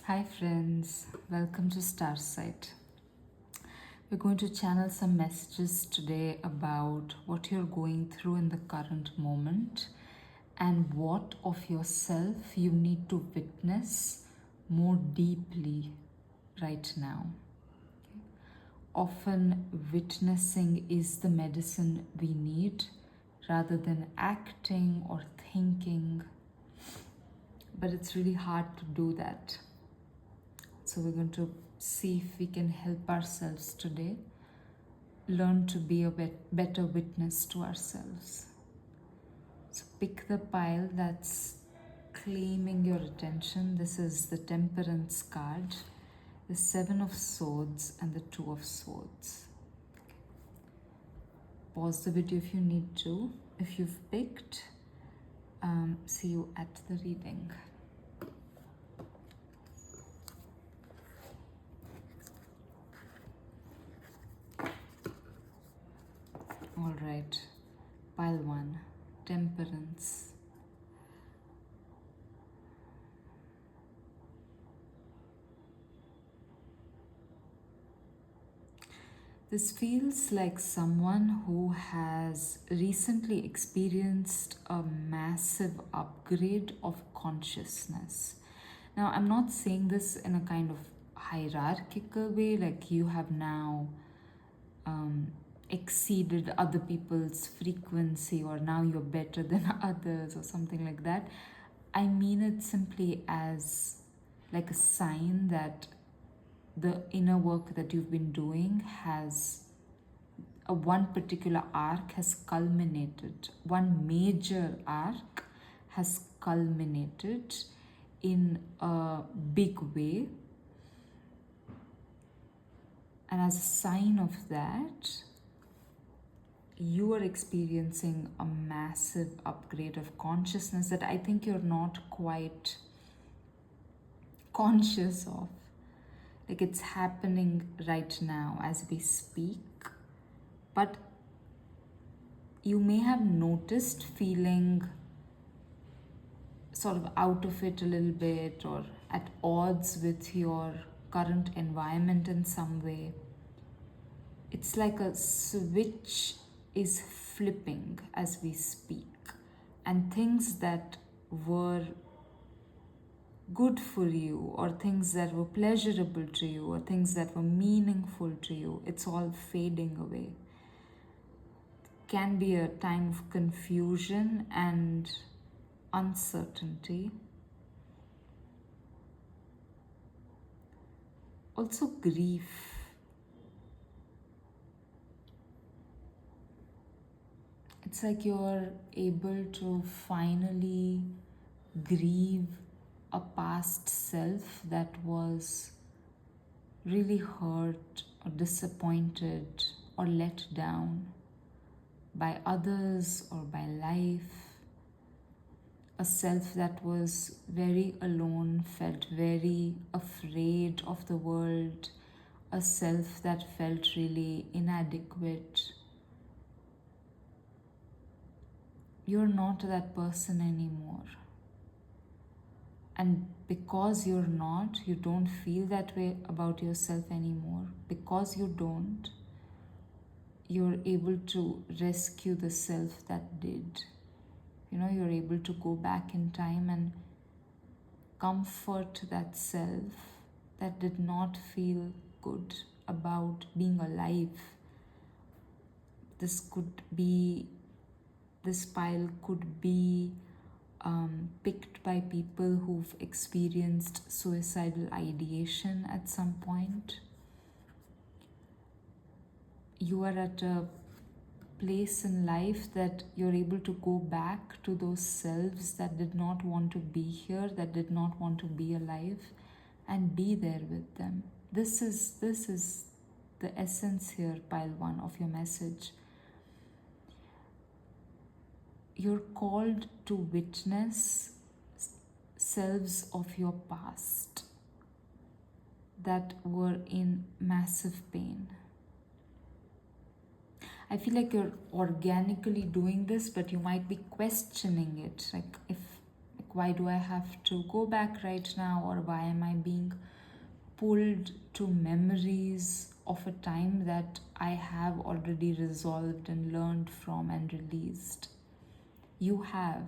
Hi friends, welcome to Starsight. We're going to channel some messages today about what you're going through in the current moment and what of yourself you need to witness more deeply right now. Often witnessing is the medicine we need rather than acting or thinking, but it's really hard to do that. So we're going to see if we can help ourselves today learn to be a better witness to ourselves. So pick the pile that's claiming your attention. This is the temperance card, the 7 of swords and the 2 of swords. Pause the video if you need to. If you've picked, see you at the reading. All right, pile 1, temperance. This feels like someone who has recently experienced a massive upgrade of consciousness. Now, I'm not saying this in a kind of hierarchical way, like you have now exceeded other people's frequency or now you're better than others or something like that. I mean it simply as like a sign that the inner work that you've been doing has one particular arc has culminated. One major arc has culminated in a big way. And as a sign of that, you are experiencing a massive upgrade of consciousness that I think you're not quite conscious of. Like it's happening right now as we speak, but you may have noticed feeling sort of out of it a little bit or at odds with your current environment in some way. It's like a switch is flipping as we speak, and things that were good for you or things that were pleasurable to you or things that were meaningful to you, it's all fading away. Can be a time of confusion and uncertainty. Also grief. It's like you're able to finally grieve a past self that was really hurt or disappointed or let down by others or by life. A self that was very alone, felt very afraid of the world, a self that felt really inadequate. You're not that person anymore. And because you're not, you don't feel that way about yourself anymore. Because you don't, you're able to rescue the self that did. You're able to go back in time and comfort that self that did not feel good about being alive. This pile could be picked by people who've experienced suicidal ideation at some point. You are at a place in life that you're able to go back to those selves that did not want to be here, that did not want to be alive, and be there with them. This is the essence here, pile 1 of your message. You're called to witness selves of your past that were in massive pain. I feel like you're organically doing this, but you might be questioning it. Like, Why do I have to go back right now? Or why am I being pulled to memories of a time that I have already resolved and learned from and released? You have.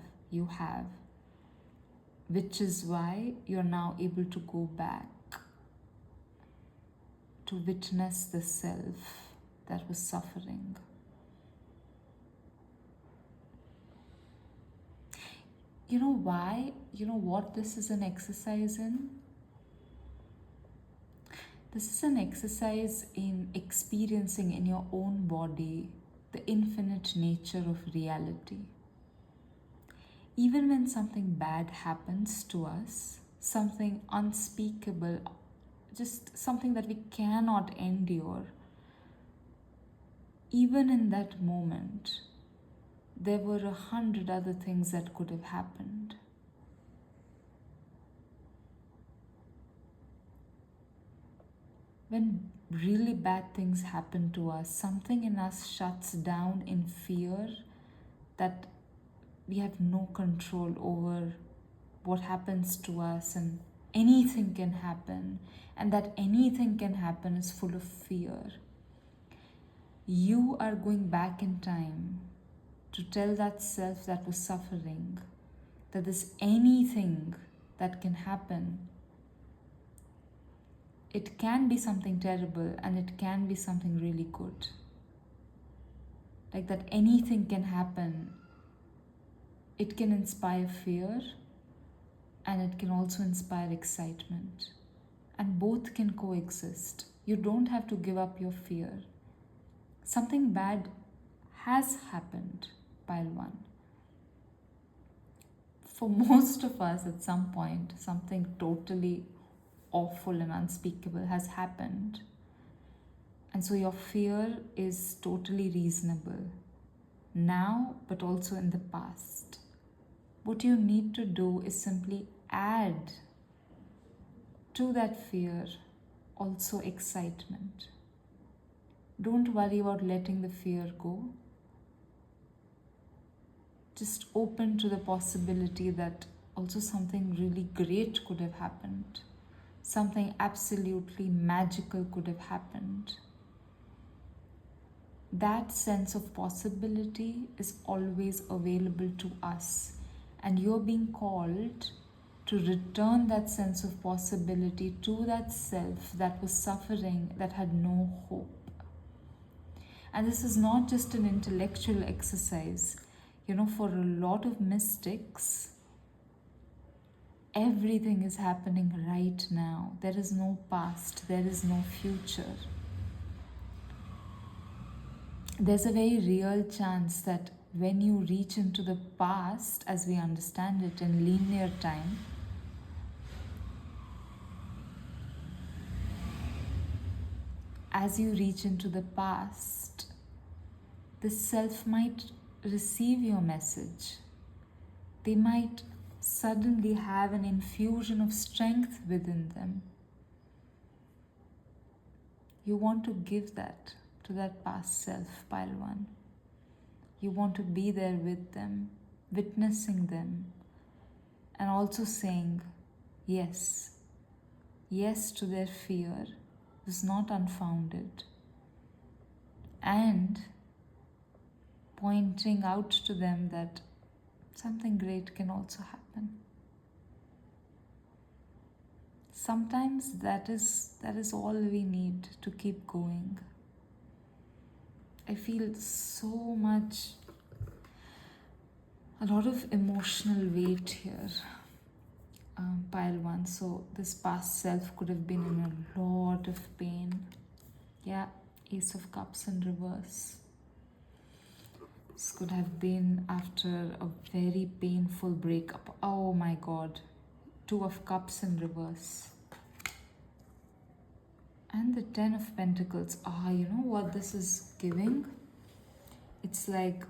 Which is why you're now able to go back to witness the self that was suffering. You know why? You know what this is an exercise in? This is an exercise in experiencing in your own body the infinite nature of reality. Even when something bad happens to us, something unspeakable, just something that we cannot endure, even in that moment, there were 100 other things that could have happened. When really bad things happen to us, something in us shuts down in fear that we have no control over what happens to us, and anything can happen, and that anything can happen is full of fear. You are going back in time to tell that self that was suffering that there's anything that can happen. It can be something terrible and it can be something really good. Like that anything can happen. It can inspire fear and it can also inspire excitement. And both can coexist. You don't have to give up your fear. Something bad has happened, pile one. For most of us, at some point, something totally awful and unspeakable has happened. And so your fear is totally reasonable now, but also in the past. What you need to do is simply add to that fear also excitement. Don't worry about letting the fear go. Just open to the possibility that also something really great could have happened. Something absolutely magical could have happened. That sense of possibility is always available to us, and you're being called to return that sense of possibility to that self that was suffering, that had no hope. And this is not just an intellectual exercise. You know, for a lot of mystics, everything is happening right now. There is no past, there is no future. There's a very real chance that when you reach into the past, as we understand it in linear time, as you reach into the past, the self might receive your message. They might suddenly have an infusion of strength within them. You want to give that to that past self, pile one. You want to be there with them, witnessing them, and also saying yes. Yes to their fear is not unfounded. And pointing out to them that something great can also happen. Sometimes that is all we need to keep going. I feel so much, a lot of emotional weight here, pile one. So this past self could have been in a lot of pain. Yeah, Ace of Cups in reverse. This could have been after a very painful breakup. Oh my God. Two of Cups in reverse. And the 10 of Pentacles. You know what this is giving? It's like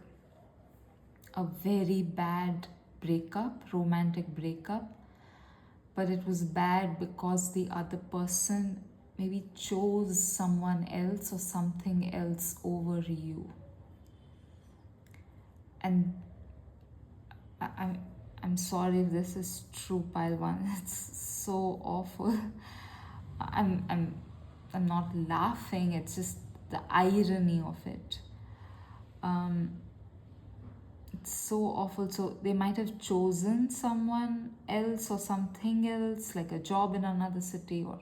a very bad breakup, romantic breakup. But it was bad because the other person maybe chose someone else or something else over you. And I'm sorry if this is true, pile one. It's so awful. I'm I'm I'm not laughing, it's just the irony of it. Um it's so awful. So they might have chosen someone else or something else, like a job in another city or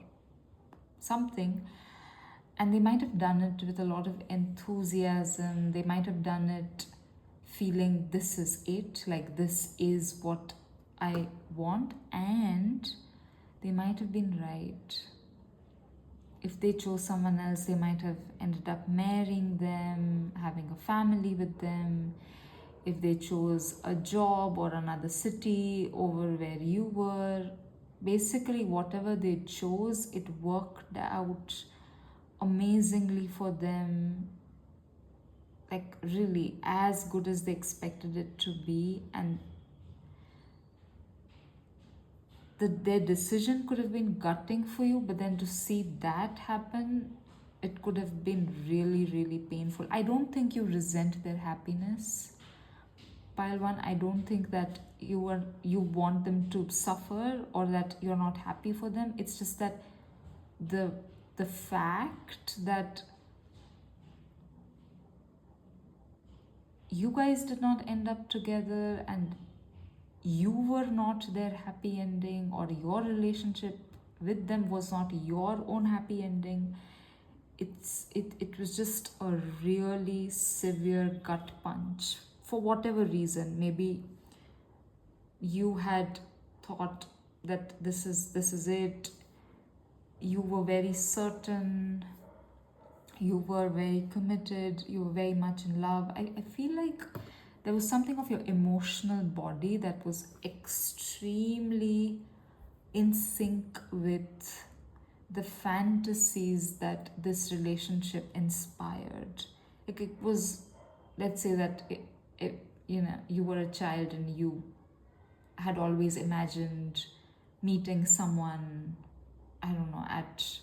something, and they might have done it with a lot of enthusiasm. They might have done it feeling this is it, like this is what I want, and they might have been right. If they chose someone else, they might have ended up marrying them, having a family with them. If they chose a job or another city over where you were, basically, whatever they chose, it worked out amazingly for them, like really as good as they expected it to be. And their decision could have been gutting for you, but then to see that happen, it could have been really, really painful. I don't think you resent their happiness, pile one. I don't think that you want them to suffer or that you're not happy for them. It's just that the fact that you guys did not end up together and you were not their happy ending, or your relationship with them was not your own happy ending. It was just a really severe gut punch for whatever reason. Maybe you had thought that this is it. You were very certain, you were very committed, you were very much in love. I feel like there was something of your emotional body that was extremely in sync with the fantasies that this relationship inspired. Like it was, let's say that you were a child and you had always imagined meeting someone, I don't know, at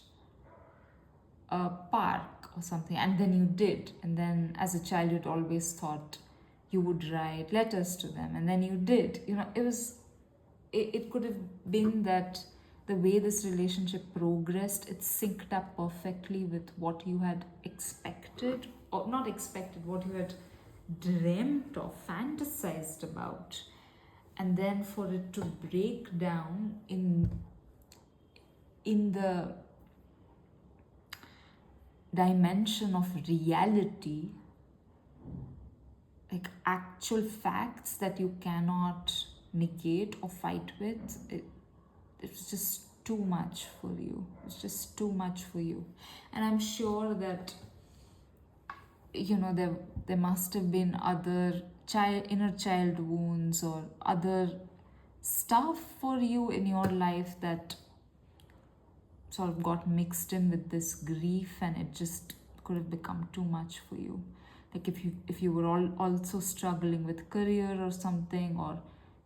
a park or something, and then you did. And then as a child, you'd always thought you would write letters to them, and then you did. It could have been that the way this relationship progressed, it synced up perfectly with what you had expected, or not expected, what you had dreamt or fantasized about. And then for it to break down in the dimension of reality, like actual facts that you cannot negate or fight with, it's just too much for you. It's just too much for you. And I'm sure that there must have been other inner child wounds or other stuff for you in your life that sort of got mixed in with this grief, and it just could have become too much for you. Like if you were also struggling with career or something, or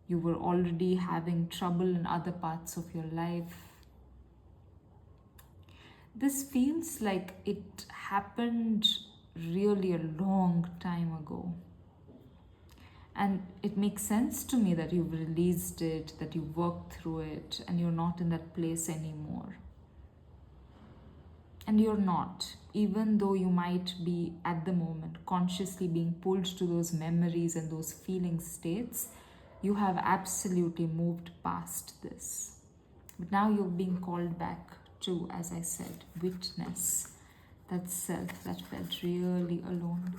you were already having trouble in other parts of your life. This feels like it happened really a long time ago. And it makes sense to me that you've released it, that you worked through it, and you're not in that place anymore. And you're not, even though you might be at the moment consciously being pulled to those memories and those feeling states, you have absolutely moved past this. But now you're being called back to, as I said, witness that self that felt really alone.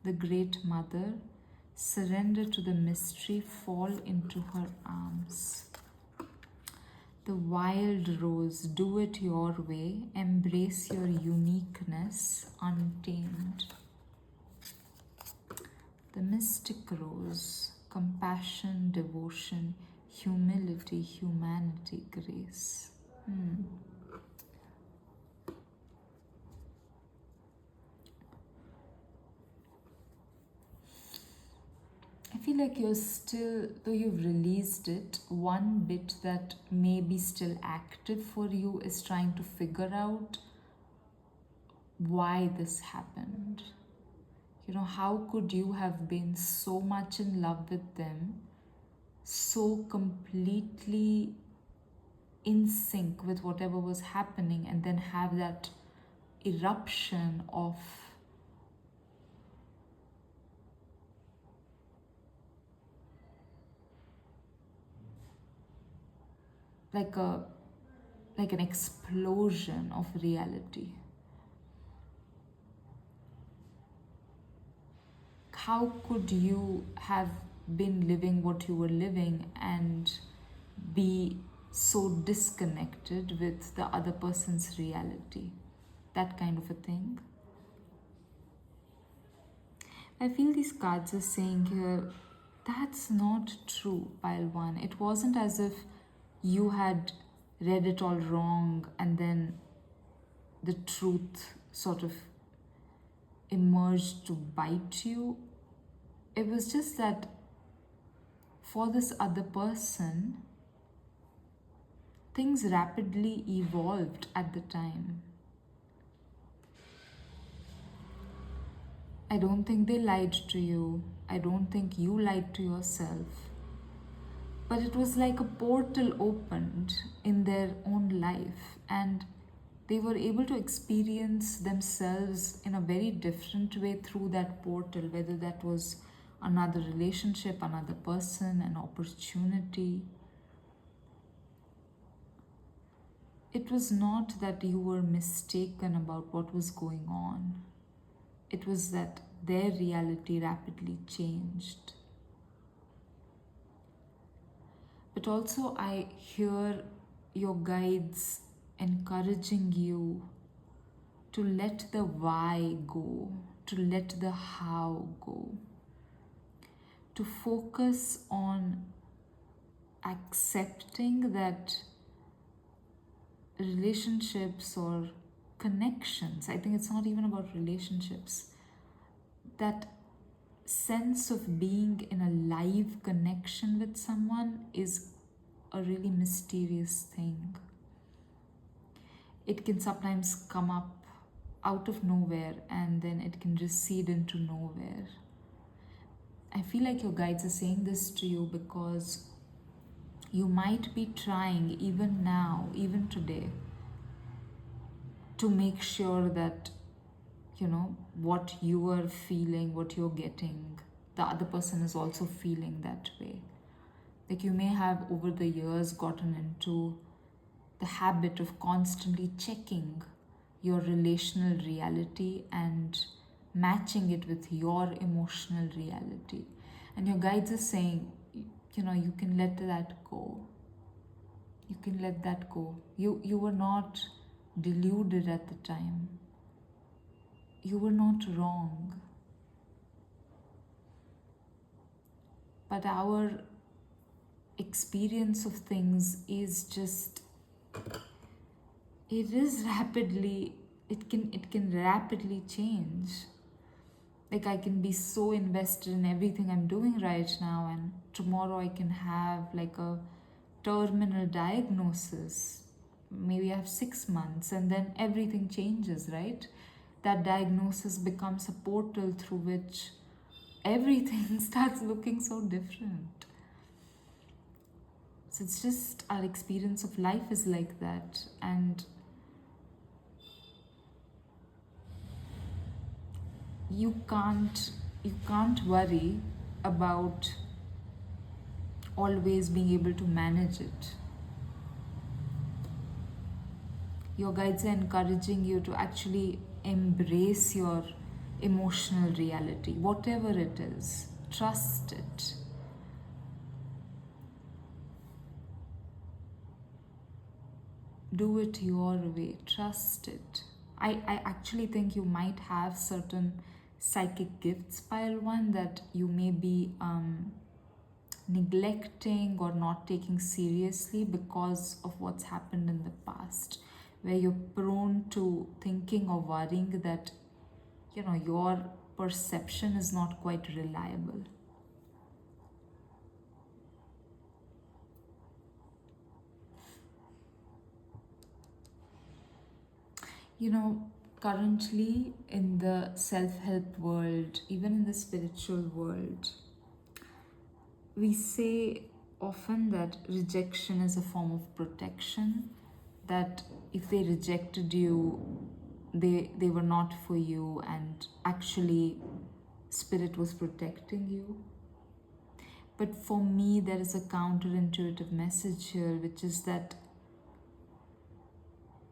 The Great Mother, surrender to the mystery, fall into her arms. The wild rose, do it your way, embrace your uniqueness untamed. The mystic rose, compassion, devotion, humility, humanity, grace. I feel like you're still, though you've released it, one bit that may be still active for you is trying to figure out why this happened. How could you have been so much in love with them, so completely in sync with whatever was happening, and then have that eruption of like a like an explosion of reality. How could you have been living what you were living and be so disconnected with the other person's reality? That kind of a thing. I feel these cards are saying here, that's not true, pile one. It wasn't as if you had read it all wrong and then the truth sort of emerged to bite you. It was just that for this other person, things rapidly evolved at the time. I don't think they lied to you. I don't think you lied to yourself. But it was like a portal opened in their own life, and they were able to experience themselves in a very different way through that portal, whether that was another relationship, another person, an opportunity. It was not that you were mistaken about what was going on. It was that their reality rapidly changed. But also, I hear your guides encouraging you to let the why go, to let the how go, to focus on accepting that relationships or connections, I think it's not even about relationships, that sense of being in a live connection with someone is a really mysterious thing. It can sometimes come up out of nowhere and then it can recede into nowhere. I feel like your guides are saying this to you because you might be trying, even now, even today, to make sure that what you are feeling, what you're getting, the other person is also feeling that way. Like you may have over the years gotten into the habit of constantly checking your relational reality and matching it with your emotional reality. And your guides are saying, you can let that go. You can let that go. You were not deluded at the time. You were not wrong. But our experience of things is just, it can rapidly change. Like I can be so invested in everything I'm doing right now, and tomorrow I can have like a terminal diagnosis. Maybe I have 6 months and then everything changes, right? That diagnosis becomes a portal through which everything starts looking so different. So it's just our experience of life is like that. And you can't worry about always being able to manage it. Your guides are encouraging you to actually embrace your emotional reality, whatever it is. Trust it. Do it your way. Trust it. I actually think you might have certain psychic gifts, pile one, that you may be neglecting or not taking seriously because of what's happened in the past, where you're prone to thinking or worrying that your perception is not quite reliable. Currently in the self-help world, even in the spiritual world, we say often that rejection is a form of protection, that if they rejected you, they were not for you, and actually spirit was protecting you. But for me, there is a counterintuitive message here, which is that,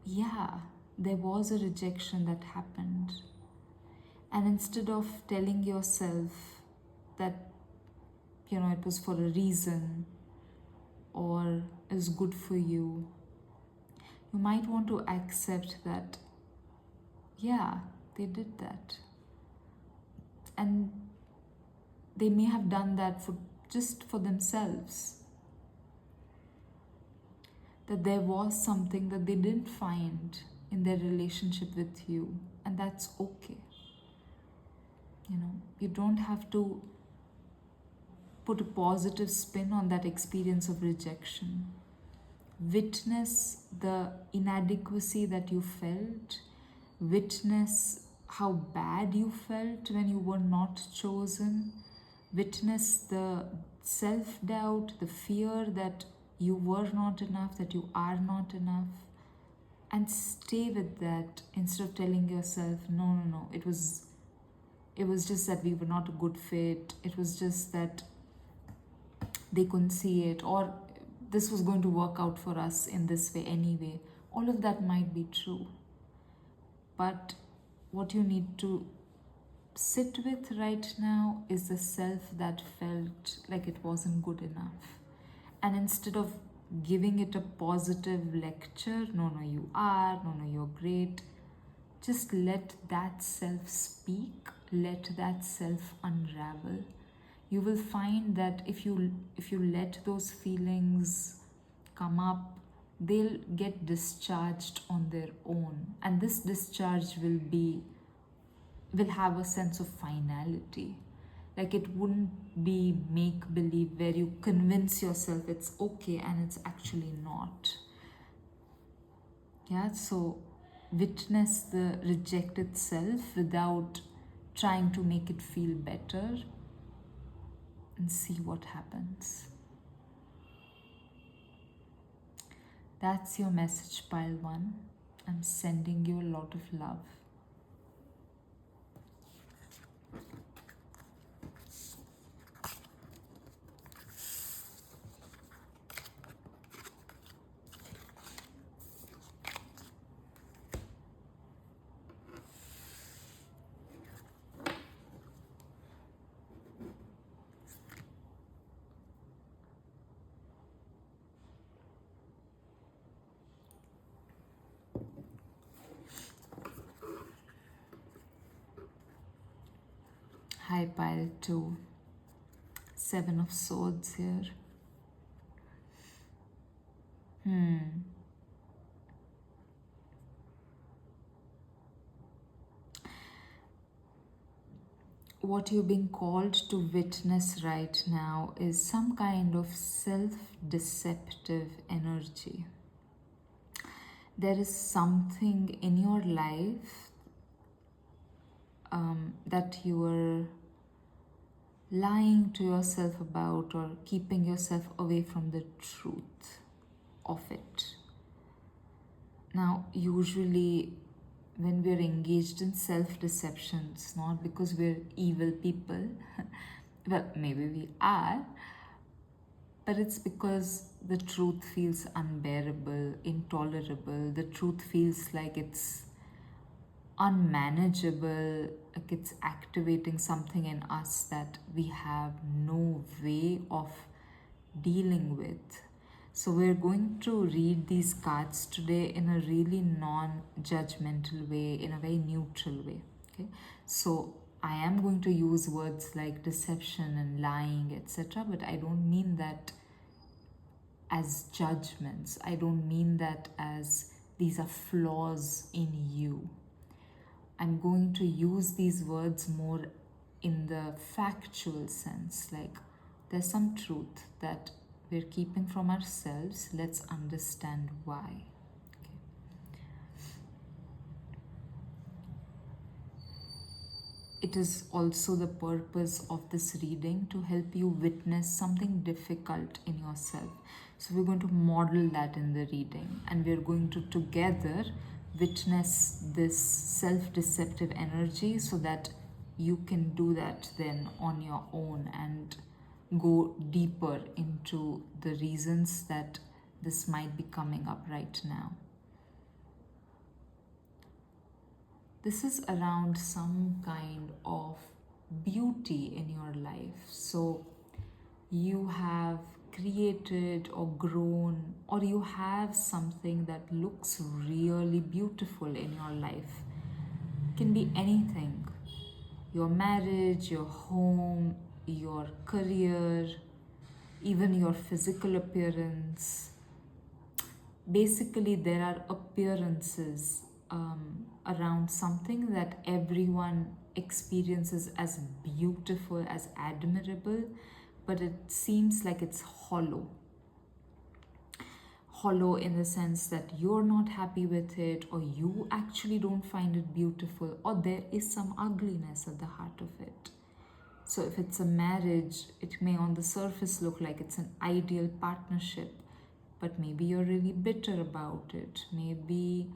yeah, there was a rejection that happened. And instead of telling yourself that, it was for a reason or is good for you, you might want to accept that, yeah, they did that. And they may have done that just for themselves. That there was something that they didn't find in their relationship with you, and that's okay. You don't have to put a positive spin on that experience of rejection. Witness the inadequacy that you felt, witness how bad you felt when you were not chosen, witness the self-doubt, the fear that you were not enough, that you are not enough, and stay with that instead of telling yourself, no, it was just that we were not a good fit, it was just that they couldn't see it, or this was going to work out for us in this way anyway. All of that might be true. But what you need to sit with right now is the self that felt like it wasn't good enough. And instead of giving it a positive lecture, no, you are, no, you're great, just let that self speak, let that self unravel. You will find that if you let those feelings come up, they'll get discharged on their own, and this discharge will have a sense of finality. Like, it wouldn't be make believe where you convince yourself it's okay and it's actually not. Yeah, so witness the rejected self without trying to make it feel better, and see what happens. That's your message, pile 1. I'm sending you a lot of love. Hi, pile 2. 7 of Swords here. What you're being called to witness right now is some kind of self-deceptive energy. There is something in your life that you are lying to yourself about, or keeping yourself away from the truth of it. Now, usually when we're engaged in self-deception, it's not because we're evil people. Well, maybe we are, but it's because the truth feels unbearable, intolerable. The truth feels like it's unmanageable, like it's activating something in us that we have no way of dealing with. So we're going to read these cards today in a really non-judgmental way, in a very neutral way. Okay, so I am going to use words like deception and lying, etc., but I don't mean that as judgments. I don't mean that as these are flaws in you. I'm going to use these words more in the factual sense, like there's some truth that we're keeping from ourselves. Let's understand why. Okay. it is also the purpose of this reading to help you witness something difficult in yourself. So we're going to model that in the reading, and we're going to together witness this self-deceptive energy so that you can do that then on your own and go deeper into the reasons that this might be coming up right now. This is around some kind of beauty in your life. So you have created or grown, or you have something that looks really beautiful in your life. It can be anything. Your marriage, your home, your career, even your physical appearance. Basically, there are appearances around something that everyone experiences as beautiful, as admirable, but it seems like it's hollow. Hollow in the sense that you're not happy with it, or you actually don't find it beautiful, or there is some ugliness at the heart of it. So if it's a marriage, it may on the surface look like it's an ideal partnership, but maybe you're really bitter about it. Maybe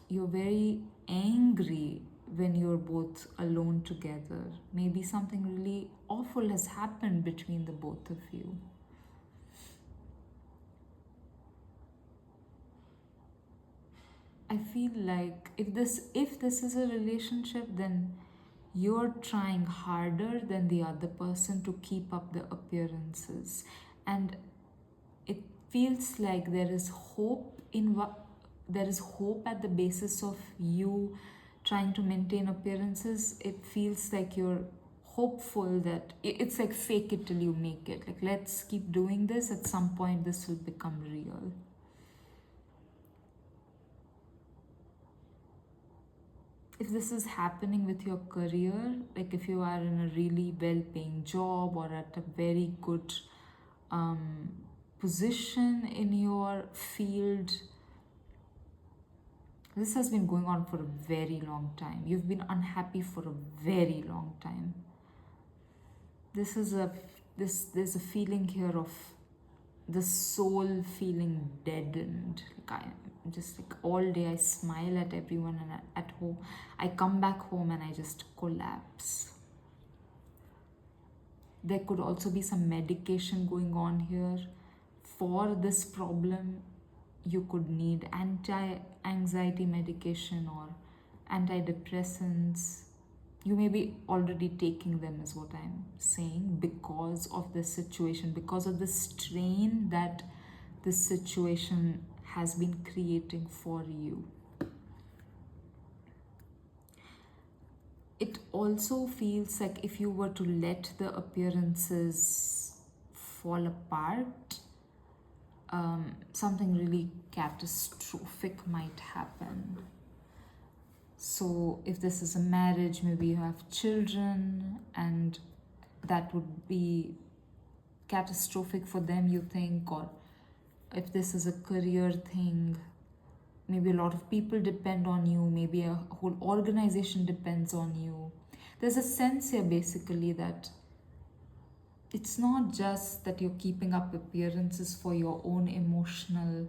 you're very angry when you're both alone together. Maybe something really awful has happened between the both of you. I feel like if this is a relationship, then you're trying harder than the other person to keep up the appearances, and it feels like there is hope at the basis of you trying to maintain appearances. It feels like you're hopeful that it's like fake it till you make it. Like, let's keep doing this. At some point, this will become real. If this is happening with your career, like if you are in a really well-paying job or at a very good position in your field, this has been going on for a very long time. You've been unhappy for a very long time. There's a feeling here of the soul feeling deadened. Like I'm just like all day I smile at everyone, and at home I come back home and I just collapse. There could also be some medication going on here for this problem. You could need anti-anxiety medication or antidepressants. You may be already taking them, is what I'm saying, because of the situation, because of the strain that this situation has been creating for you. It also feels like if you were to let the appearances fall apart, something really catastrophic might happen. So if this is a marriage, maybe you have children, and that would be catastrophic for them, you think. Or if this is a career thing, maybe a lot of people depend on you, maybe a whole organization depends on you. There's a sense here basically that it's not just that you're keeping up appearances for your own emotional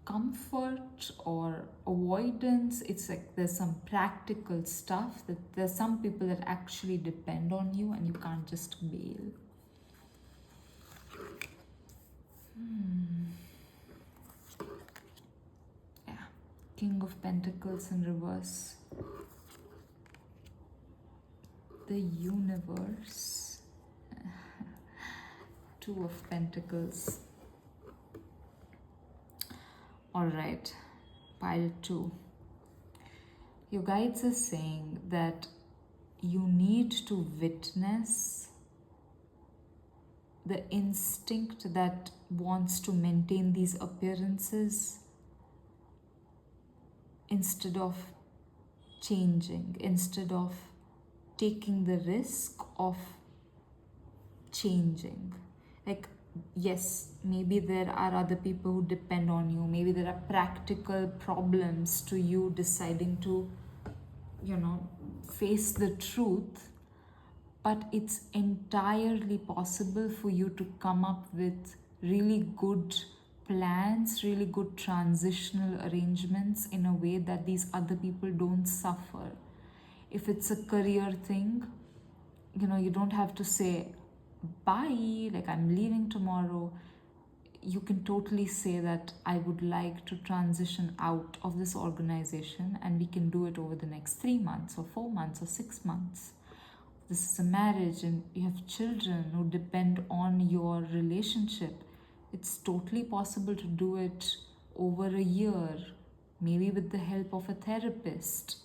comfort or avoidance. It's like there's some practical stuff, that there's some people that actually depend on you and you can't just bail. Yeah, King of Pentacles in reverse. The universe. Two of Pentacles. Alright, pile 2. Your guides are saying that you need to witness the instinct that wants to maintain these appearances instead of changing, instead of taking the risk of changing. Like, yes, maybe there are other people who depend on you. Maybe there are practical problems to you deciding to face the truth, but it's entirely possible for you to come up with really good plans, really good transitional arrangements in a way that these other people don't suffer. If it's a career thing, you don't have to say bye, like I'm leaving tomorrow. You can totally say that I would like to transition out of this organization, and we can do it over the next 3 months or 4 months or 6 months. This is a marriage and you have children who depend on your relationship. It's totally possible to do it over a year, maybe with the help of a therapist.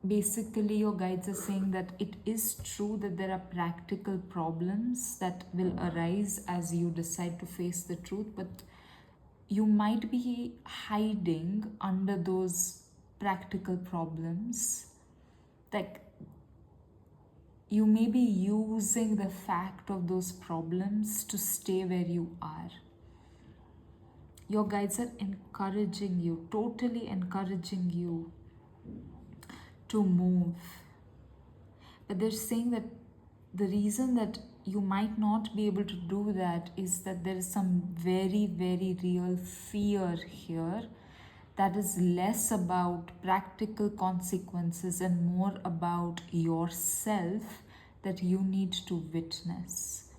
Basically, your guides are saying that it is true that there are practical problems that will arise as you decide to face the truth, but you might be hiding under those practical problems. Like, you may be using the fact of those problems to stay where you are. Your guides are encouraging you, totally encouraging you to move. But they're saying that the reason that you might not be able to do that is that there is some very, very real fear here that is less about practical consequences and more about yourself that you need to witness.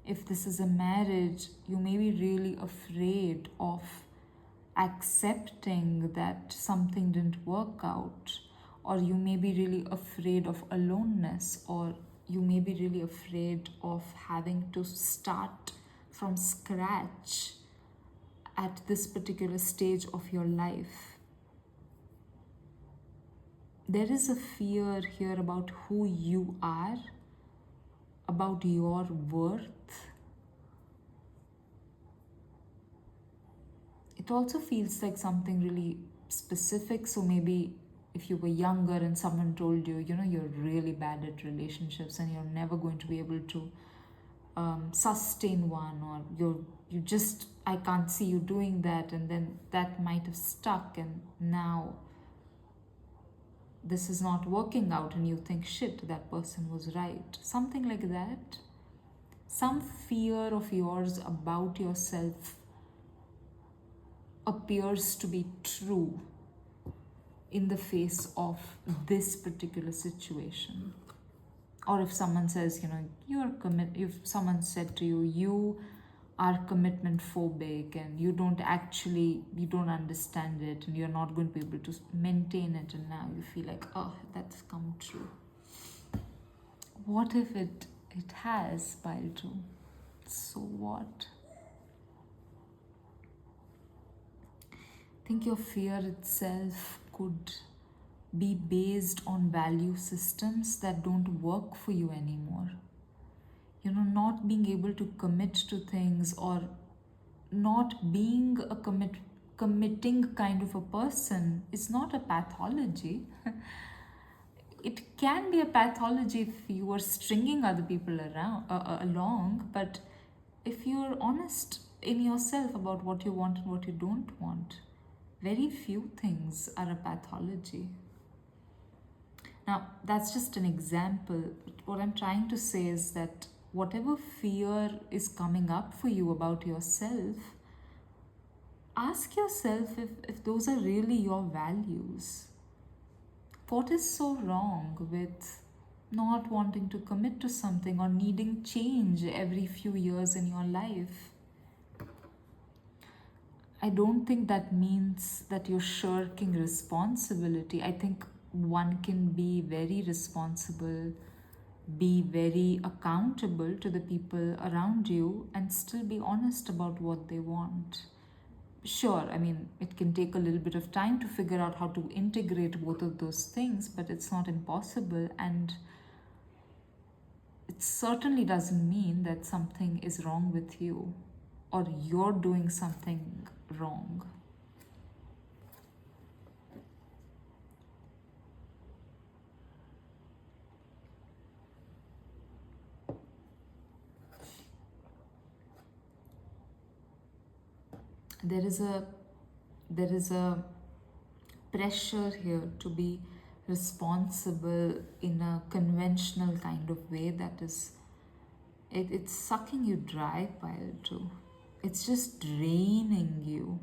If this is a marriage, you may be really afraid of accepting that something didn't work out, or you may be really afraid of aloneness, or you may be really afraid of having to start from scratch at this particular stage of your life. There is a fear here about who you are, about your worth. It also feels like something really specific. So maybe if you were younger and someone told you, you're really bad at relationships and you're never going to be able to sustain one, or I can't see you doing that, and then that might have stuck, and now this is not working out and you think, shit, that person was right. Something like that. Some fear of yours about yourself appears to be true in the face of this particular situation. Or if someone says, if someone said to you, you are commitment phobic and you don't understand it and you're not going to be able to maintain it, and now you feel like, oh, that's come true. What if it has, Bailju? So what? I think your fear itself could be based on value systems that don't work for you anymore. Not being able to commit to things, or not being a committing kind of a person is not a pathology. It can be a pathology if you are stringing other people along, but if you're honest in yourself about what you want and what you don't want, very few things are a pathology. Now, that's just an example. What I'm trying to say is that whatever fear is coming up for you about yourself, ask yourself if those are really your values. What is so wrong with not wanting to commit to something or needing change every few years in your life? I don't think that means that you're shirking responsibility. I think one can be very responsible, be very accountable to the people around you, and still be honest about what they want. Sure, it can take a little bit of time to figure out how to integrate both of those things, but it's not impossible, and it certainly doesn't mean that something is wrong with you or you're doing something wrong. There is a pressure here to be responsible in a conventional kind of way that is, it's sucking you dry, pile 2. It's just draining you.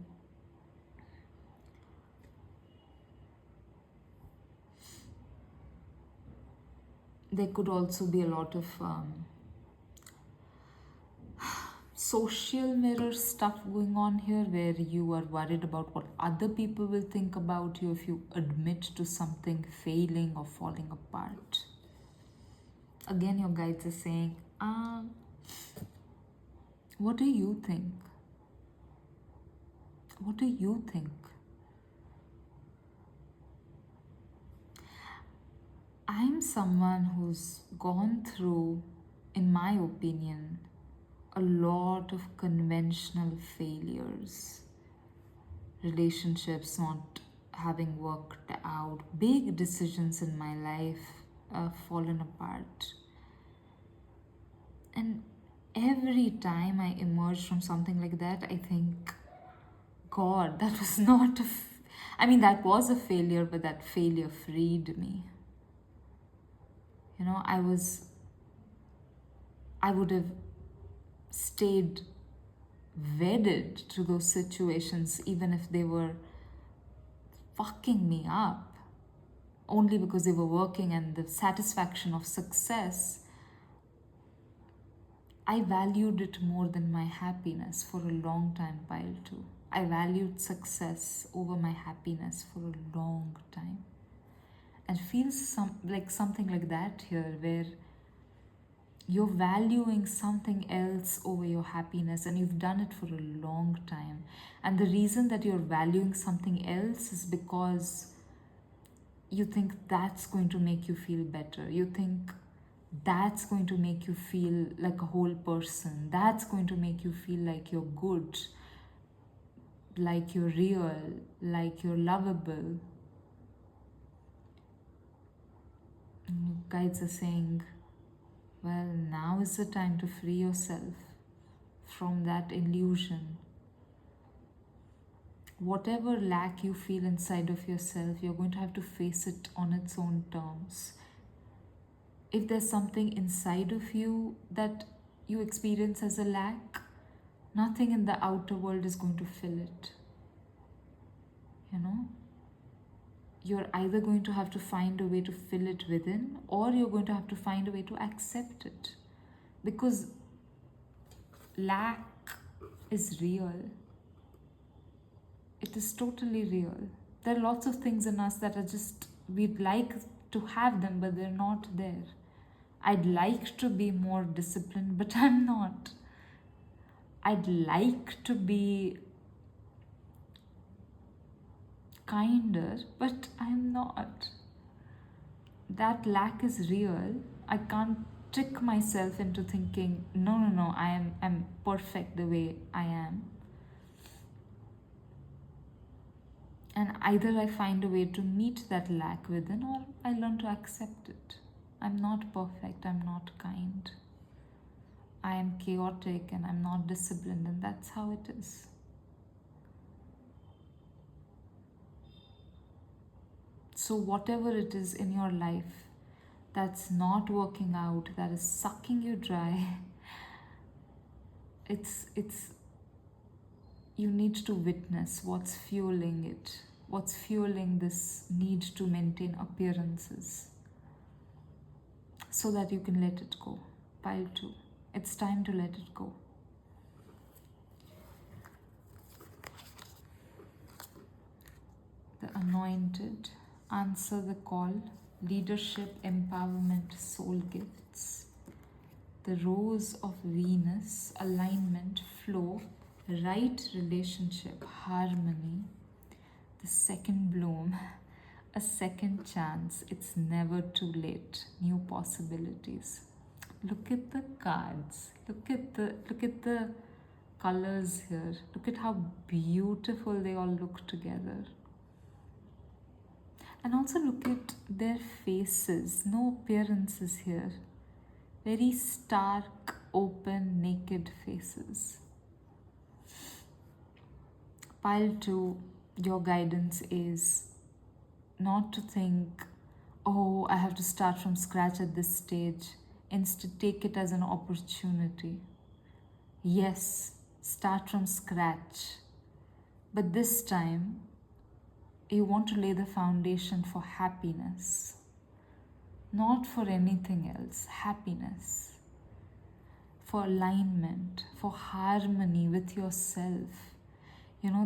There could also be a lot of social mirror stuff going on here, where you are worried about what other people will think about you if you admit to something failing or falling apart. Again, your guides are saying, what do you think? What do you think? I'm someone who's gone through, in my opinion, a lot of conventional failures. Relationships not having worked out, big decisions in my life fallen apart. And every time I emerge from something like that, I think, God, that was not I mean, that was a failure, but that failure freed me. You know, I would have stayed wedded to those situations even if they were fucking me up, only because they were working, and the satisfaction of success, I valued it more than my happiness for a long time, pile 2. I valued success over my happiness for a long time. And feels like something like that here, where you're valuing something else over your happiness, and you've done it for a long time. And the reason that you're valuing something else is because you think that's going to make you feel better. You think that's going to make you feel like a whole person. That's going to make you feel like you're good, like you're real, like you're lovable. And guides are saying, well, now is the time to free yourself from that illusion. Whatever lack you feel inside of yourself, you're going to have to face it on its own terms. If there's something inside of you that you experience as a lack, nothing in the outer world is going to fill it. You know? You're either going to have to find a way to fill it within, or you're going to have to find a way to accept it. Because lack is real. It is totally real. There are lots of things in us that are just, we'd like to have them, but they're not there. I'd like to be more disciplined, but I'm not. I'd like to be kinder, but I'm not. That lack is real. I can't trick myself into thinking, no, I'm perfect the way I am. And either I find a way to meet that lack within, or I learn to accept it. I'm not perfect, I'm not kind. I am chaotic and I'm not disciplined, and that's how it is. So whatever it is in your life that's not working out, that is sucking you dry, it's you need to witness what's fueling it, what's fueling this need to maintain appearances, so that you can let it go. Pile 2. It's time to let it go. The Anointed. Answer the call. Leadership, empowerment, soul gifts. The Rose of Venus. Alignment, flow, right relationship, harmony. The Second Bloom. A second chance. It's never too late. New possibilities. Look at the cards. Look at the colors here. Look at how beautiful they all look together. And also look at their faces. No appearances here. Very stark, open, naked faces. Pile 2, your guidance is not to think, oh, I have to start from scratch at this stage. Instead, take it as an opportunity. Yes, start from scratch. But this time, you want to lay the foundation for happiness. Not for anything else. Happiness. For alignment. For harmony with yourself.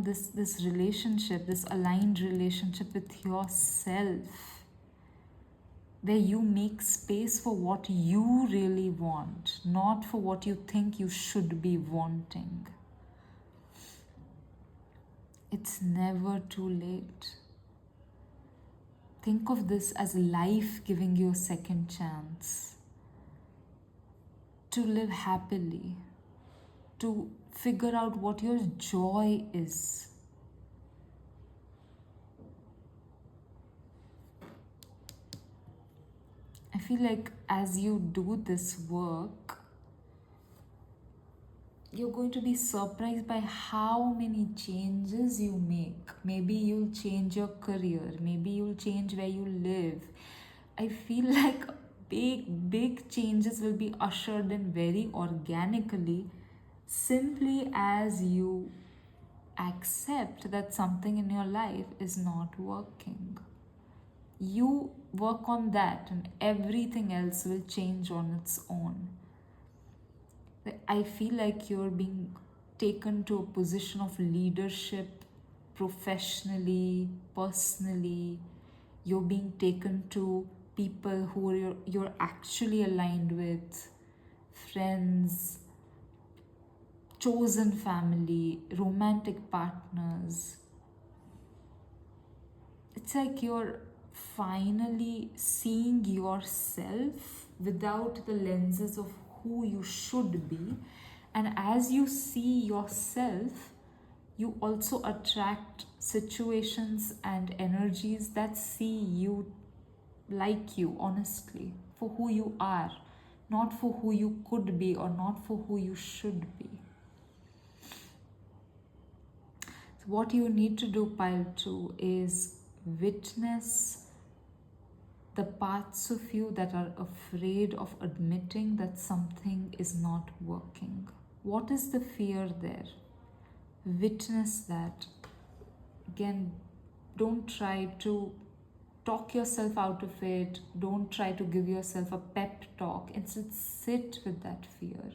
This relationship, this aligned relationship with yourself, where you make space for what you really want, not for what you think you should be wanting. It's never too late. Think of this as life giving you a second chance to live happily, to figure out what your joy is. I feel like as you do this work, you're going to be surprised by how many changes you make. Maybe you'll change your career, maybe you'll change where you live. I feel like big changes will be ushered in very organically, simply as you accept that something in your life is not working. You work on that and everything else will change on its own. I feel like you're being taken to a position of leadership professionally, personally. You're being taken to people who you're actually aligned with, friends, chosen family, romantic partners. It's like you're finally seeing yourself without the lenses of who you should be. And as you see yourself, you also attract situations and energies that see you like you, honestly, for who you are, not for who you could be or not for who you should be. So what you need to do, pile 2, is witness the parts of you that are afraid of admitting that something is not working. What is the fear there? Witness that. Again, don't try to talk yourself out of it. Don't try to give yourself a pep talk. Instead, sit with that fear.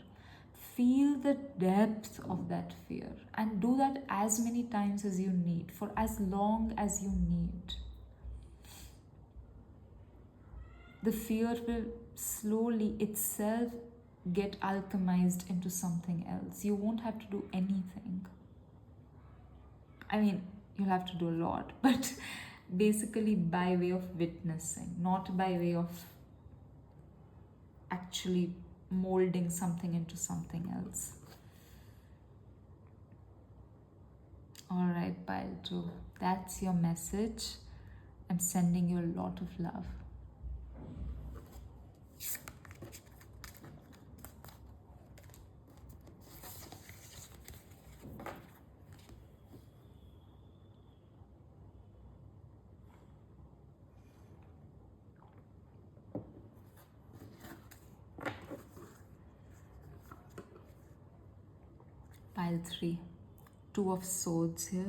Feel the depth of that fear and do that as many times as you need, for as long as you need. The fear will slowly itself get alchemized into something else. You won't have to do anything. I mean, you'll have to do a lot, but basically by way of witnessing, not by way of actually molding something into something else. All right, pile 2. That's your message. I'm sending you a lot of love. Pile 3. 2 of Swords here.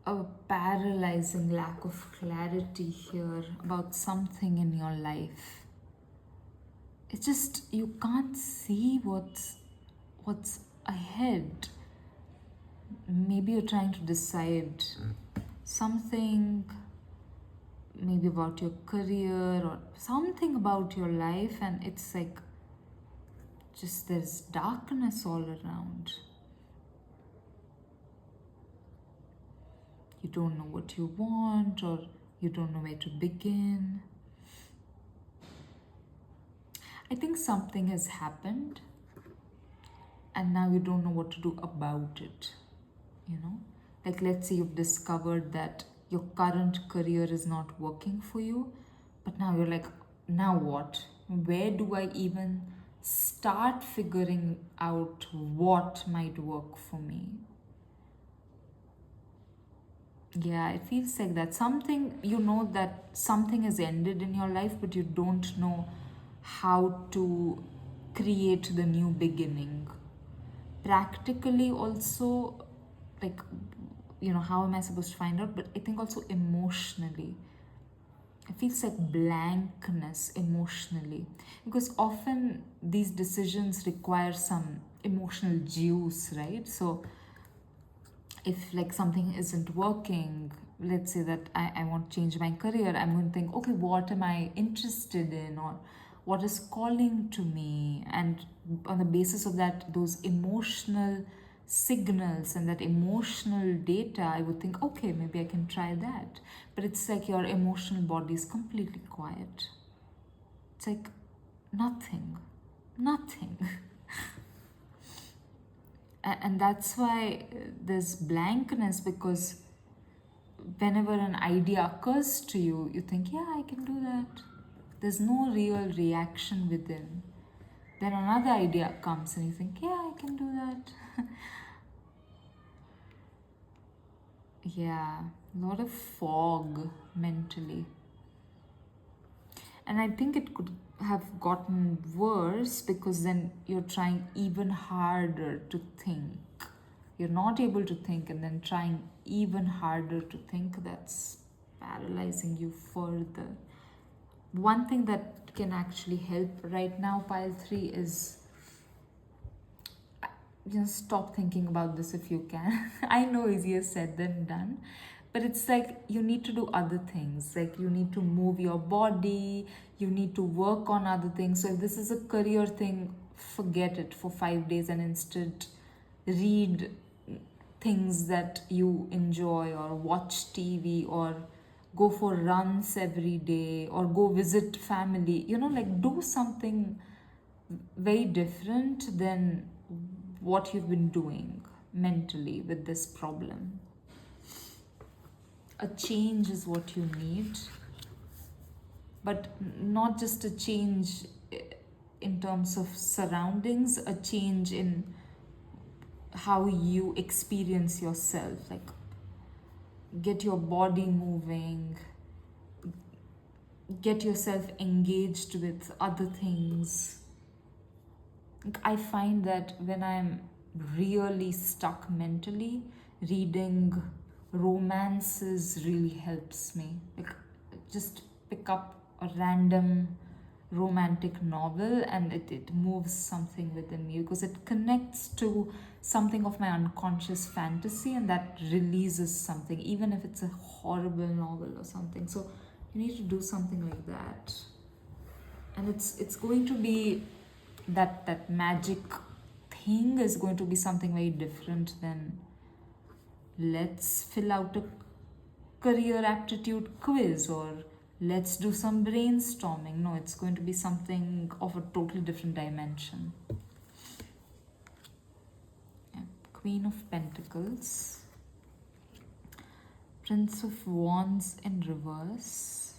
A paralyzing lack of clarity here about something in your life. It's just you can't see what's ahead. Maybe you're trying to decide something, maybe about your career or something about your life, and it's like just there's darkness all around. You don't know what you want, or you don't know where to begin. I think something has happened and now you don't know what to do about it. Like, let's say you've discovered that your current career is not working for you, but now you're like, now what? Where do I even start figuring out what might work for me. Yeah, it feels like that. Something, you know that something has ended in your life, but you don't know how to create the new beginning. Practically, also, like, how am I supposed to find out? But I think also emotionally. It feels like blankness emotionally. Because often these decisions require some emotional juice, right? So, if like something isn't working, let's say that I want to change my career, I'm going to think, okay, what am I interested in, or what is calling to me? And on the basis of that, those emotional signals and that emotional data, I would think, okay, maybe I can try that. But it's like your emotional body is completely quiet. It's like nothing. And that's why there's blankness, because whenever an idea occurs to you, you think, yeah, I can do that. There's no real reaction within. Then another idea comes and you think, yeah, I can do that. Yeah, a lot of fog mentally. And I think it could have gotten worse because then you're trying even harder to think. You're not able to think, and then trying even harder to think, that's paralyzing you further. One thing that can actually help right now, pile 3, is stop thinking about this if you can. I know easier said than done, but it's like you need to do other things. Like you need to move your body, you need to work on other things. So if this is a career thing, forget it for 5 days and instead read things that you enjoy, or watch TV, or go for runs every day, or go visit family. Like do something very different than what you've been doing mentally with this problem. A change is what you need, but not just a change in terms of surroundings, a change in how you experience yourself. Like, get your body moving, get yourself engaged with other things. I find that when I'm really stuck mentally, reading romances really helps me. Like, just pick up a random romantic novel and it moves something within me, because it connects to something of my unconscious fantasy, and that releases something, even if it's a horrible novel or something. So you need to do something like that, and it's going to be that magic thing is going to be something very different than let's fill out a career aptitude quiz, or let's do some brainstorming. No, it's going to be something of a totally different dimension. Yeah. Queen of Pentacles, Prince of Wands in reverse,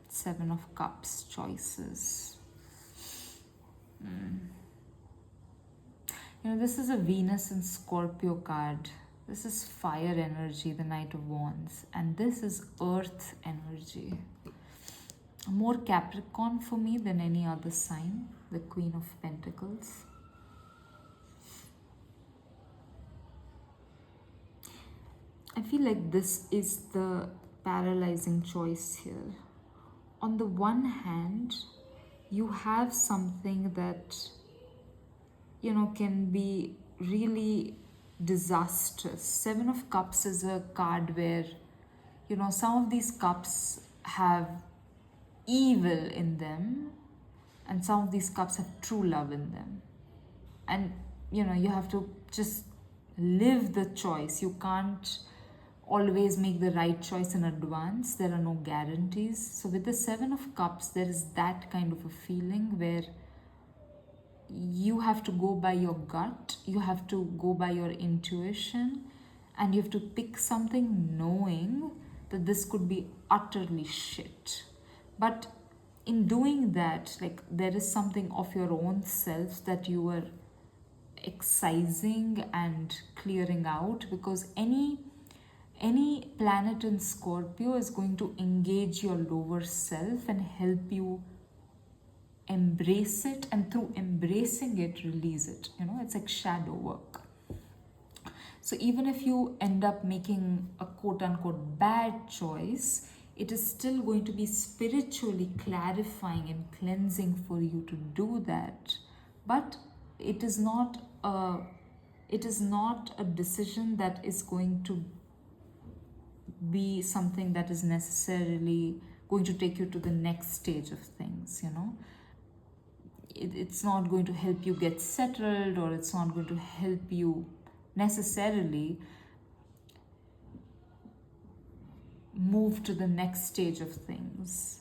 Seven of Cups choices. This is a Venus and Scorpio card. This is fire energy, the Knight of Wands, and this is earth energy. More Capricorn for me than any other sign, the Queen of Pentacles. I feel like this is the paralyzing choice here. On the one hand, you have something that can be really disastrous. Seven of Cups is a card where some of these cups have evil in them, and some of these cups have true love in them. And you have to just live the choice. You can't always make the right choice in advance. There are no guarantees. So with the Seven of Cups, there is that kind of a feeling where you have to go by your gut, you have to go by your intuition, and you have to pick something knowing that this could be utterly shit. But in doing that, like there is something of your own self that you are excising and clearing out, because any planet in Scorpio is going to engage your lower self and help you embrace it, and through embracing it, release it. It's like shadow work. So even if you end up making a quote unquote bad choice, it is still going to be spiritually clarifying and cleansing for you to do that. But it is not a decision that is going to be something that is necessarily going to take you to the next stage of things. It's not going to help you get settled, or it's not going to help you necessarily move to the next stage of things.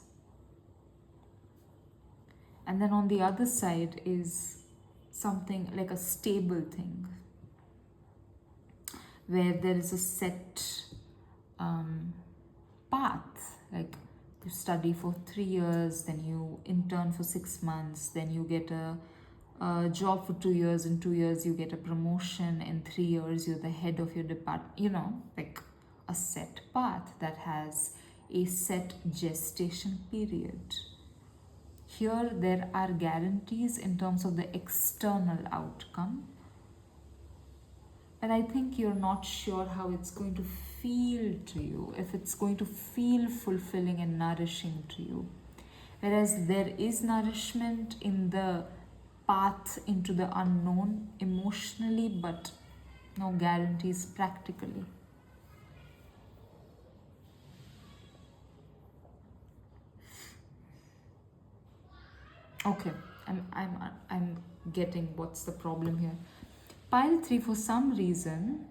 And then on the other side is something like a stable thing, where there is a set path. Like you study for 3 years, then you intern for 6 months, then you get a job for 2 years. In 2 years you get a promotion. In 3 years you're the head of your department. Like a set path that has a set gestation period. Here there are guarantees in terms of the external outcome, but I think you're not sure how it's going to feel to you, if it's going to feel fulfilling and nourishing to you. Whereas there is nourishment in the path into the unknown emotionally, but no guarantees practically. Okay, I'm getting what's the problem here. Pile 3, for some reason,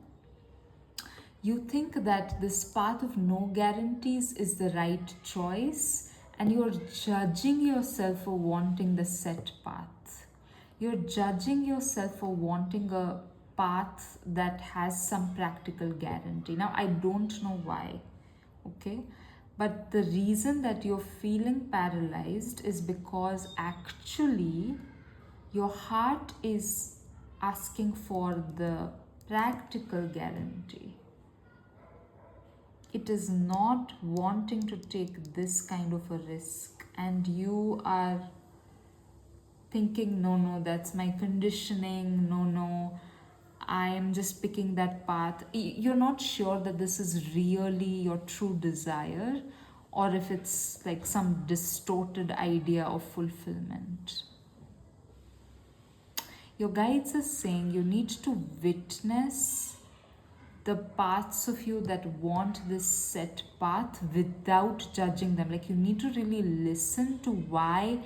you think that this path of no guarantees is the right choice, and you're judging yourself for wanting the set path. You're judging yourself for wanting a path that has some practical guarantee. Now, I don't know why, okay? But the reason that you're feeling paralyzed is because actually your heart is asking for the practical guarantee. It is not wanting to take this kind of a risk, and you are thinking, no, that's my conditioning, no, I am just picking that path. You're not sure that this is really your true desire, or if it's like some distorted idea of fulfillment. Your guides are saying you need to witness the parts of you that want this set path without judging them. Like you need to really listen to why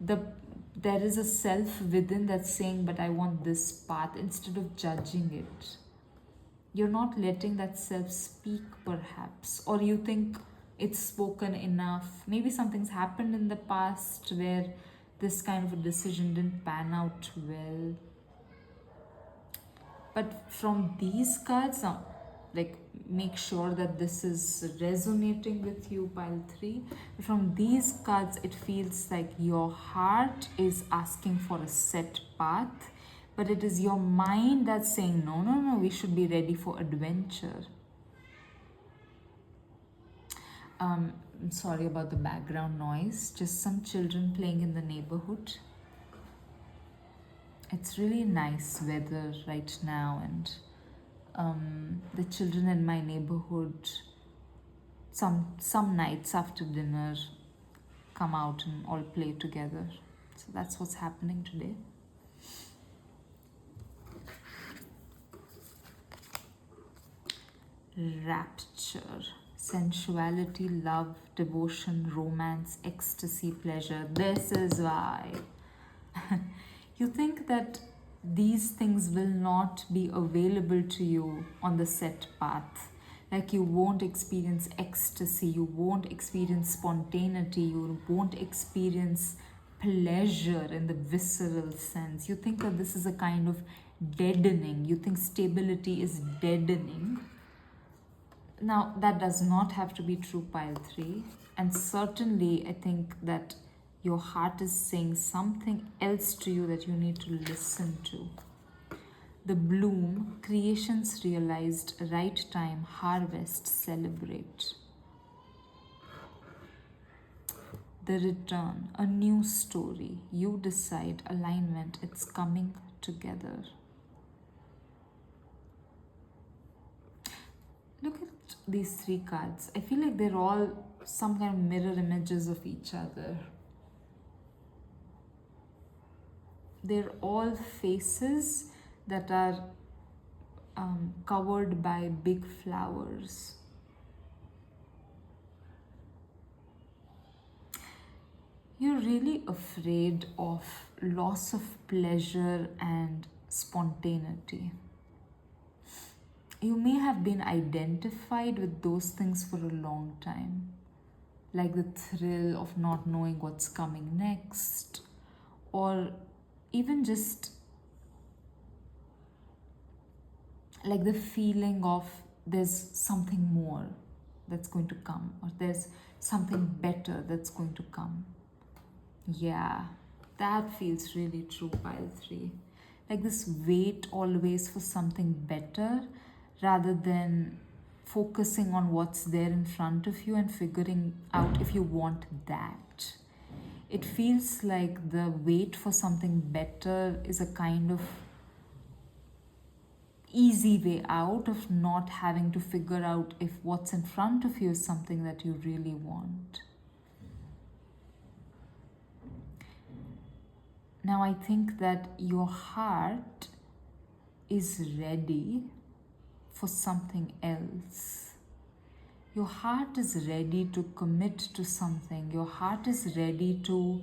there is a self within that's saying, but I want this path, instead of judging it. You're not letting that self speak, perhaps, or you think it's spoken enough. Maybe something's happened in the past where this kind of a decision didn't pan out well. But from these cards, now, like, make sure that this is resonating with you, pile 3. From these cards, it feels like your heart is asking for a set path, but it is your mind that's saying, no, we should be ready for adventure. I'm sorry about the background noise, just some children playing in the neighborhood. It's really nice weather right now, and the children in my neighborhood, some nights after dinner, come out and all play together. So that's what's happening today. Rapture, sensuality, love, devotion, romance, ecstasy, pleasure. This is why. You think that these things will not be available to you on the set path. Like you won't experience ecstasy, you won't experience spontaneity, you won't experience pleasure in the visceral sense. You think that this is a kind of deadening. You think stability is deadening. Now, that does not have to be true, pile 3. And certainly, I think that your heart is saying something else to you that you need to listen to. The bloom, creations realized, right time, harvest, celebrate. The return, a new story. You decide, alignment, it's coming together. Look at these three cards. I feel like they're all some kind of mirror images of each other. They're all faces that are covered by big flowers. You're really afraid of loss of pleasure and spontaneity. You may have been identified with those things for a long time, like the thrill of not knowing what's coming next, or even just like the feeling of there's something more that's going to come, or there's something better that's going to come. Yeah, that feels really true, pile 3. Like this wait always for something better rather than focusing on what's there in front of you and figuring out if you want that. It feels like the wait for something better is a kind of easy way out of not having to figure out if what's in front of you is something that you really want. Now I think that your heart is ready for something else. Your heart is ready to commit to something. Your heart is ready to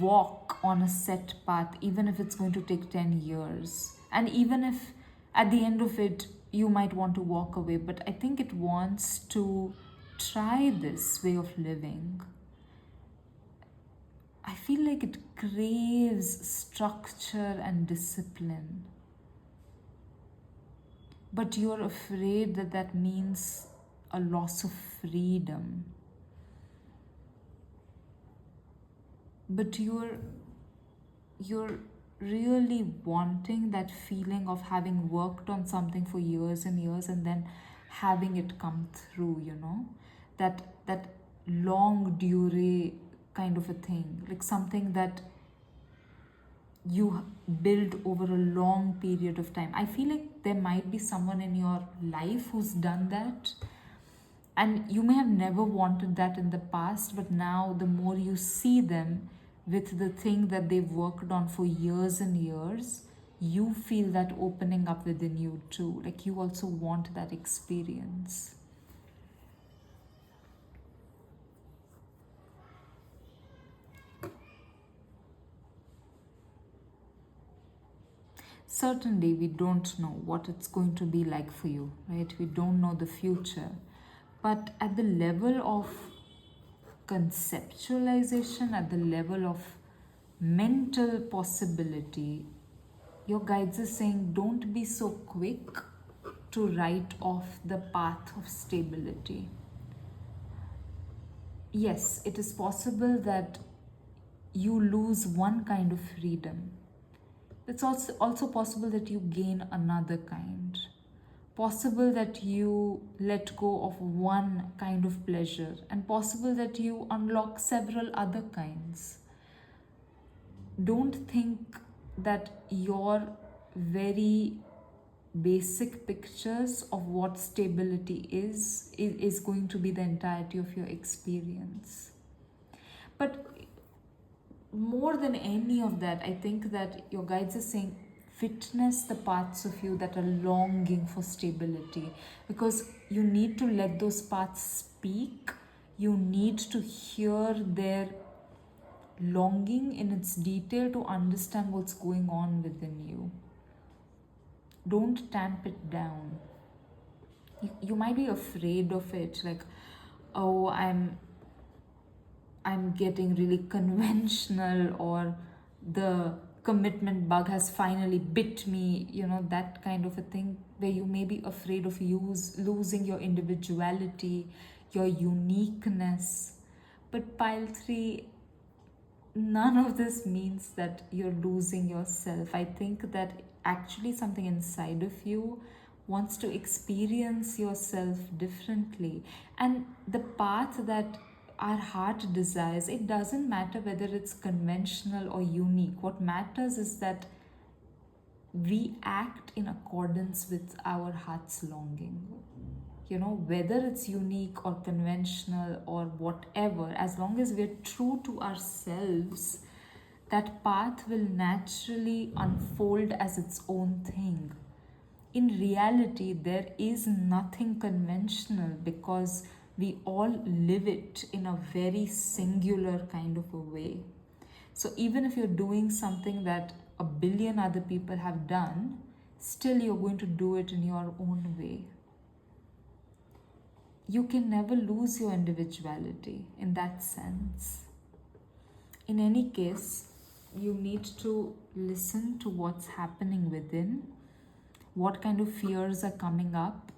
walk on a set path, even if it's going to take 10 years. And even if at the end of it, you might want to walk away. But I think it wants to try this way of living. I feel like it craves structure and discipline. But you're afraid that that means a loss of freedom. But you're really wanting that feeling of having worked on something for years and years and then having it come through, that long durée kind of a thing, like something that you build over a long period of time. I feel like there might be someone in your life who's done that, and you may have never wanted that in the past, but now the more you see them with the thing that they've worked on for years and years, you feel that opening up within you too. Like you also want that experience. Certainly, we don't know what it's going to be like for you, right? We don't know the future. But at the level of conceptualization, at the level of mental possibility, your guides are saying don't be so quick to write off the path of stability. Yes, it is possible that you lose one kind of freedom. It's also possible that you gain another kind. Possible that you let go of one kind of pleasure, and possible that you unlock several other kinds. Don't think that your very basic pictures of what stability is going to be the entirety of your experience. But more than any of that, I think that your guides are saying witness the parts of you that are longing for stability, because you need to let those parts speak. You need to hear their longing in its detail to understand what's going on within you. Don't tamp it down. You might be afraid of it, like, oh, I'm getting really conventional, or the commitment bug has finally bit me, that kind of a thing, where you may be afraid of losing your individuality, your uniqueness. But pile 3, none of this means that you're losing yourself. I think that actually something inside of you wants to experience yourself differently. And the path that our heart desires, it doesn't matter whether it's conventional or unique. What matters is that we act in accordance with our heart's longing. Whether it's unique or conventional or whatever, as long as we're true to ourselves, that path will naturally unfold as its own thing. In reality, there is nothing conventional because we all live it in a very singular kind of a way. So even if you're doing something that a billion other people have done, still you're going to do it in your own way. You can never lose your individuality in that sense. In any case, you need to listen to what's happening within, what kind of fears are coming up,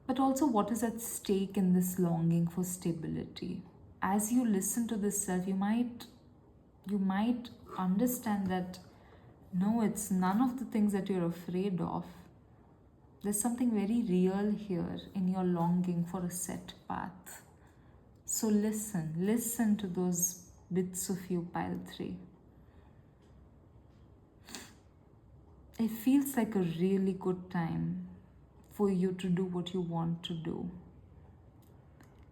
but also what is at stake in this longing for stability. As you listen to this self, you might understand that no, it's none of the things that you're afraid of. There's something very real here in your longing for a set path. So listen to those bits of you, pile 3. It feels like a really good time for you to do what you want to do.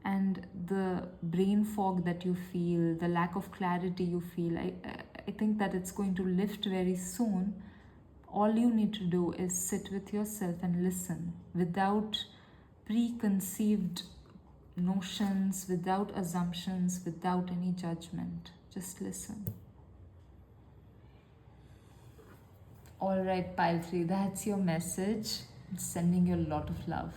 And the brain fog that you feel, the lack of clarity you feel, I think that it's going to lift very soon. All you need to do is sit with yourself and listen without preconceived notions, without assumptions, without any judgment. Just listen. All right, pile 3, that's your message. I'm sending you a lot of love.